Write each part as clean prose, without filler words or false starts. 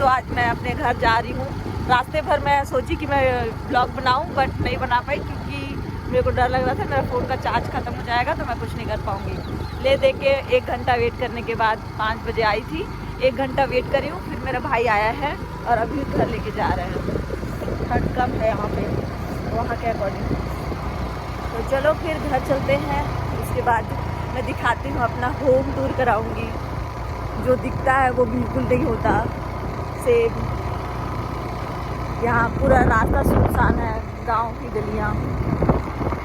तो आज मैं अपने घर जा रही हूँ। रास्ते भर मैं सोची कि मैं ब्लॉग बनाऊँ, बट नहीं बना पाई क्योंकि मेरे को डर लग रहा था मेरा फ़ोन का चार्ज ख़त्म हो जाएगा तो मैं कुछ नहीं कर पाऊँगी। ले दे के 1 घंटा वेट करने के बाद 5 बजे आई थी, 1 घंटा वेट करी हूँ, फिर मेरा भाई आया है और अभी घर लेके जा रहे हैं। ठंड कम है यहाँ पे वहाँ के अकॉर्डिंग। तो चलो फिर घर चलते हैं, उसके बाद मैं दिखाती हूँ, अपना होम टूर कराऊँगी। जो दिखता है वो बिल्कुल नहीं होता सेम। यहाँ पूरा रास्ता सुनसान है, गांव की गलियाँ,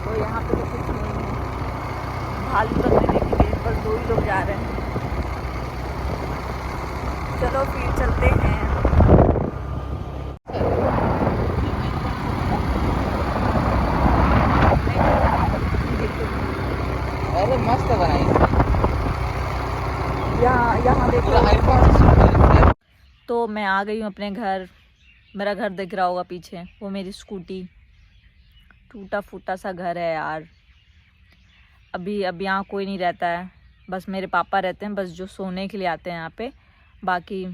तो यहाँ पे तो कुछ नहीं है। भालू तक नहीं दिखेंगे, पर 2 ही लोग जा रहे हैं। चलो फिर चलते हैं। अरे मस्त बनाई यहाँ देखो। तो मैं आ गई हूँ अपने घर। मेरा घर दिख रहा होगा पीछे, वो मेरी स्कूटी। टूटा फूटा सा घर है यार। अभी अब यहाँ कोई नहीं रहता है, बस मेरे पापा रहते हैं, बस जो सोने के लिए आते हैं यहाँ पे। बाकी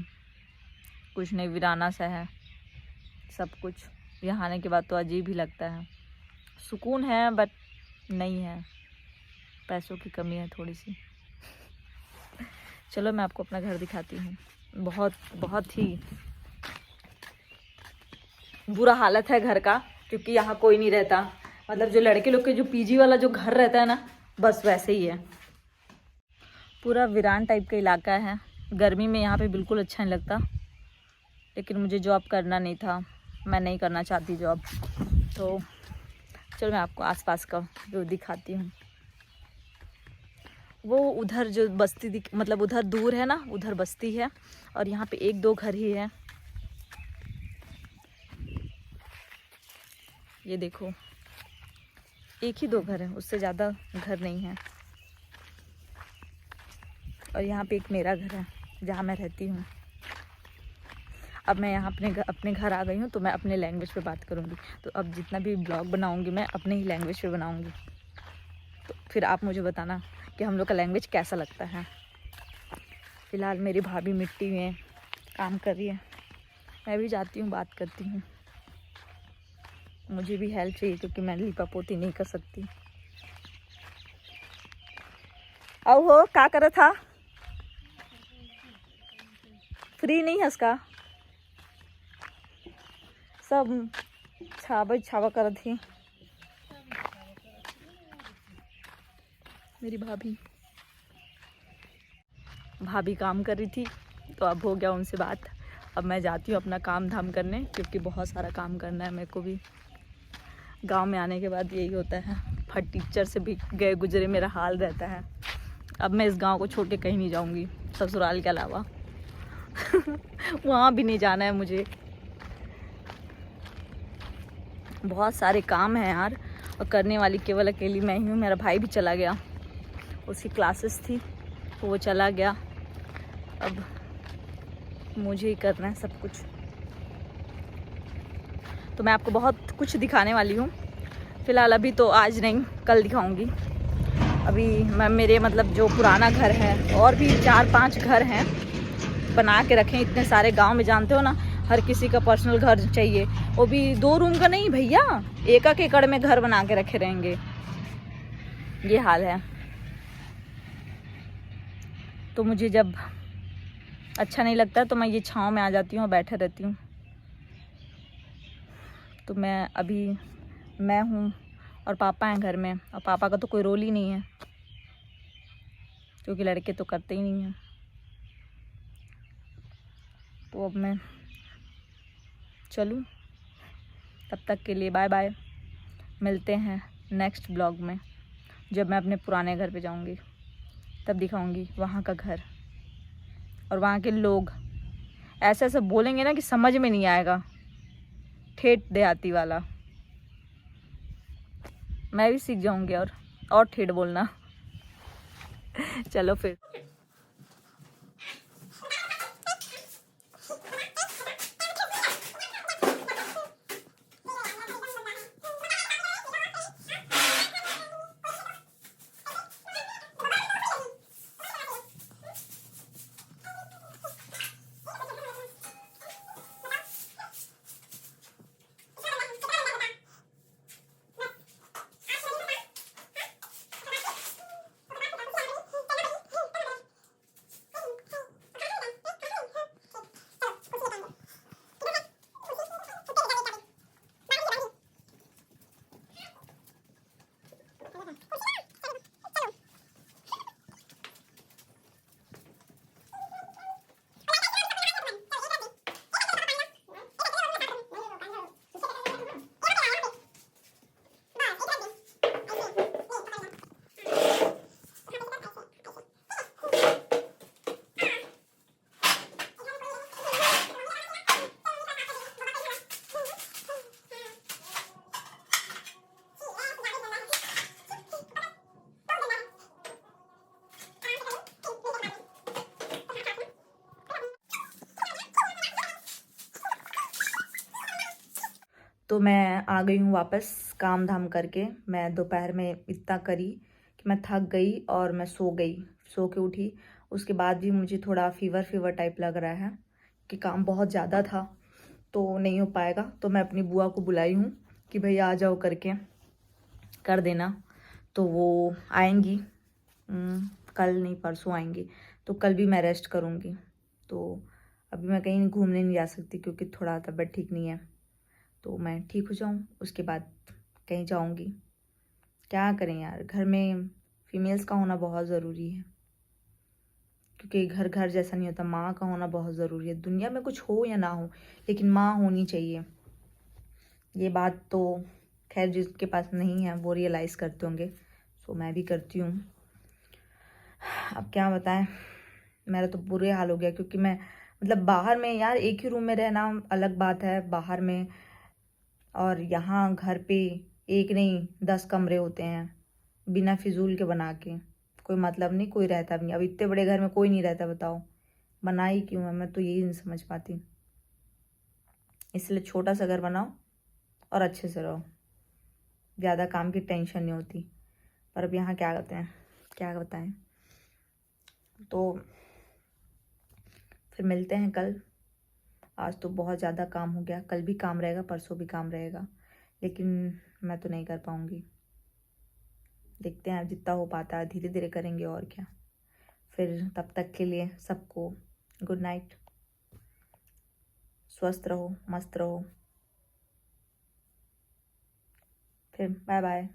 कुछ नहीं, वीराना सा है सब कुछ। यहाँ आने के बाद तो अजीब ही लगता है। सुकून है बट नहीं है, पैसों की कमी है थोड़ी सी। चलो मैं आपको अपना घर दिखाती हूँ। बहुत ही बुरा हालत है घर का, क्योंकि यहाँ कोई नहीं रहता। मतलब जो लड़के लोग के जो पीजी वाला जो घर रहता है ना, बस वैसे ही है। पूरा वीरान टाइप का इलाका है। गर्मी में यहाँ पे बिल्कुल अच्छा नहीं लगता, लेकिन मुझे जॉब करना नहीं था, मैं नहीं करना चाहती जॉब। तो चलो मैं आपको आसपास का व्यू दिखाती हूँ। वो उधर जो बस्ती मतलब उधर दूर है ना, उधर बस्ती है, और यहाँ पे 1-2 घर ही है। ये देखो, 1 ही 2 घर है, उससे ज़्यादा घर नहीं है। और यहाँ पे एक मेरा घर है जहाँ मैं रहती हूँ। अब मैं यहाँ अपने घर आ गई हूँ, तो मैं अपने लैंग्वेज पे बात करूँगी। तो अब जितना भी ब्लॉग बनाऊँगी मैं अपने ही लैंग्वेज पे बनाऊँगी। तो फिर आप मुझे बताना कि हम लोग का लैंग्वेज कैसा लगता है। फ़िलहाल मेरी भाभी मिट्टी में काम कर रही है, मैं भी जाती हूँ, बात करती हूँ। मुझे भी हेल्प चाहिए क्योंकि मैं लिपा पोती नहीं कर सकती। आओ हो, क्या कर रहा था? फ्री नहीं है उसका, सब छावा कर थी मेरी भाभी काम कर रही थी, तो अब हो गया उनसे बात। अब मैं जाती हूँ अपना काम धाम करने, क्योंकि बहुत सारा काम करना है मेरे को भी। गांव में आने के बाद यही होता है, फट टीचर से भी गए गुजरे मेरा हाल रहता है। अब मैं इस गांव को छोड़ के कहीं नहीं जाऊंगी, ससुराल के अलावा। वहाँ भी नहीं जाना है मुझे। बहुत सारे काम हैं यार, और करने वाली केवल अकेली मैं ही हूँ। मेरा भाई भी चला गया, उसकी क्लासेस थी तो वो चला गया। अब मुझे ही करना है सब कुछ। तो मैं आपको बहुत कुछ दिखाने वाली हूँ। फ़िलहाल अभी तो आज नहीं, कल दिखाऊंगी। अभी मैं मेरे मतलब जो पुराना घर है, और भी 4-5 घर हैं बना के रखे। इतने सारे गांव में जानते हो ना, हर किसी का पर्सनल घर चाहिए, वो भी 2 रूम का नहीं भैया, 1 एकड़ में घर बना के रखे रहेंगे। ये हाल है। तो मुझे जब अच्छा नहीं लगता तो मैं ये छाँव में आ जाती हूँ और बैठे रहती हूँ। तो मैं हूँ और पापा हैं घर में, और पापा का तो कोई रोल ही नहीं है, क्योंकि लड़के तो करते ही नहीं हैं। तो अब मैं चलूँ, तब तक के लिए बाय बाय। मिलते हैं नेक्स्ट ब्लॉग में, जब मैं अपने पुराने घर पे जाऊँगी, तब दिखाऊँगी वहाँ का घर और वहाँ के लोग। ऐसे ऐसे बोलेंगे ना कि समझ में नहीं आएगा, ठेठ देहाती वाला। मैं भी सीख जाऊँगी और ठेठ बोलना। चलो फिर। तो मैं आ गई हूँ वापस काम धाम करके। मैं दोपहर में इतना करी कि मैं थक गई और मैं सो गई, सो के उठी। उसके बाद भी मुझे थोड़ा फीवर टाइप लग रहा है कि काम बहुत ज़्यादा था तो नहीं हो पाएगा। तो मैं अपनी बुआ को बुलाई हूँ कि भैया आ जाओ करके कर देना। तो वो आएंगी कल नहीं परसों आएंगी। तो कल भी मैं रेस्ट करूँगी। तो अभी मैं कहीं घूमने नहीं जा सकती क्योंकि थोड़ा तबीयत ठीक नहीं है। तो मैं ठीक हो जाऊँ उसके बाद कहीं जाऊँगी। क्या करें यार, घर में फीमेल्स का होना बहुत ज़रूरी है क्योंकि घर घर जैसा नहीं होता। माँ का होना बहुत ज़रूरी है। दुनिया में कुछ हो या ना हो लेकिन माँ होनी चाहिए। ये बात तो खैर जिसके पास नहीं है वो रियलाइज़ करते होंगे। सो मैं भी करती हूँ। अब क्या बताएं, मेरा तो बुरे हाल हो गया क्योंकि मैं मतलब बाहर में यार एक ही रूम में रहना अलग बात है बाहर में, और यहाँ घर पे एक नहीं 10 कमरे होते हैं बिना फिजूल के बना के। कोई मतलब नहीं, कोई रहता भी नहीं। अब इतने बड़े घर में कोई नहीं रहता, बताओ बनाई क्यों है? मैं तो यही नहीं समझ पाती। इसलिए छोटा सा घर बनाओ और अच्छे से रहो, ज़्यादा काम की टेंशन नहीं होती। पर अब यहाँ क्या करते हैं, क्या बताएं। तो फिर मिलते हैं कल। आज तो बहुत ज़्यादा काम हो गया, कल भी काम रहेगा, परसों भी काम रहेगा, लेकिन मैं तो नहीं कर पाऊँगी। देखते हैं जितना हो पाता है धीरे धीरे करेंगे और क्या। फिर तब तक के लिए सबको गुड नाइट। स्वस्थ रहो, मस्त रहो। फिर बाय बाय।